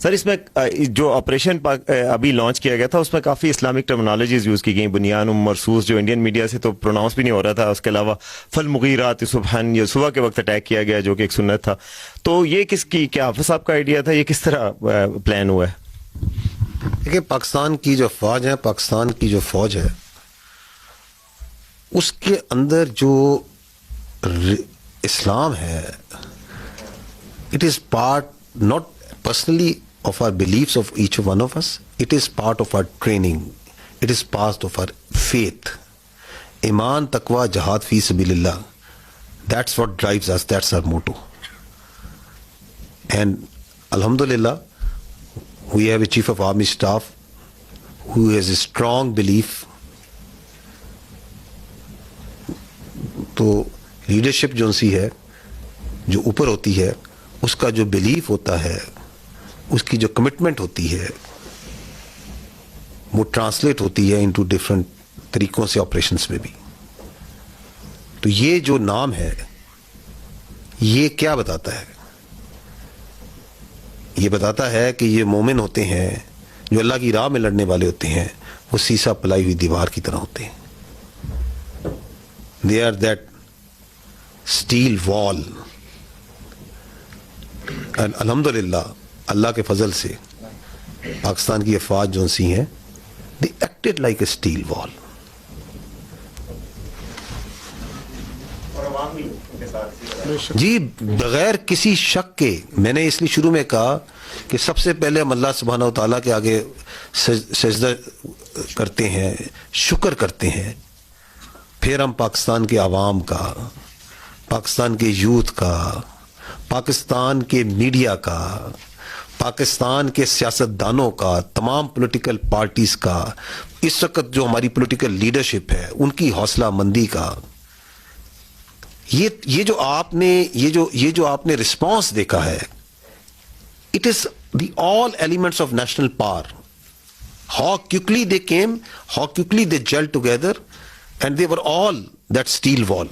سر اس میں جو آپریشن ابھی لانچ کیا گیا تھا اس میں کافی اسلامک ٹرمنالوجیز یوز کی گئیں، بنیان مرسوس، جو انڈین میڈیا سے تو پروناؤنس بھی نہیں ہو رہا تھا، اس کے علاوہ فالمغیرات صبحن، یہ صبح کے وقت اٹیک کیا گیا جو کہ ایک سنت تھا. تو یہ کس کی، کیا حافظ صاحب کا آئیڈیا تھا، یہ کس طرح پلان ہوا ہے؟ دیکھیں پاکستان کی جو فوج ہے اس کے اندر جو اسلام ہے، it is part not personally of our beliefs of each one of us, it is part of our training, it is part of our faith. ایمان، تقوی، جہاد فی سبیل اللہ، that's what drives us, that's our motto. And الحمدللہ we have a chief of army staff who has a strong belief. تو leadership جو سی ہے، جو اوپر ہوتی ہے، اس کا جو بلیف ہوتا ہے، اس کی جو کمٹمنٹ ہوتی ہے، وہ ٹرانسلیٹ ہوتی ہے انٹو ڈفرینٹ طریقوں سے آپریشنس میں بھی. تو یہ جو نام ہے یہ کیا بتاتا ہے؟ یہ بتاتا ہے کہ یہ مومن ہوتے ہیں جو اللہ کی راہ میں لڑنے والے ہوتے ہیں، وہ سیسا پلائی ہوئی دیوار کی طرح ہوتے ہیں. دے آر دیٹ اسٹیل وال. الحمدللہ اللہ کے فضل سے پاکستان کی افواج جو سی ہیں، دے ایکٹڈ لائک اے اسٹیل وال. جی بغیر کسی شک کے، میں نے اس لیے شروع میں کہا کہ سب سے پہلے ہم اللہ سبحانہ و تعالیٰ کے آگے سجدہ کرتے ہیں، شکر کرتے ہیں، پھر ہم پاکستان کے عوام کا، پاکستان کے یوتھ کا، پاکستان کے میڈیا کا، پاکستان کے سیاستدانوں کا، تمام پولیٹیکل پارٹیز کا، اس وقت جو ہماری پولیٹیکل لیڈرشپ ہے ان کی حوصلہ مندی کا. یہ جو آپ نے رسپانس دیکھا ہے، it is the all elements of national power. How quickly they came, how quickly they gel together, and they were all that steel وال.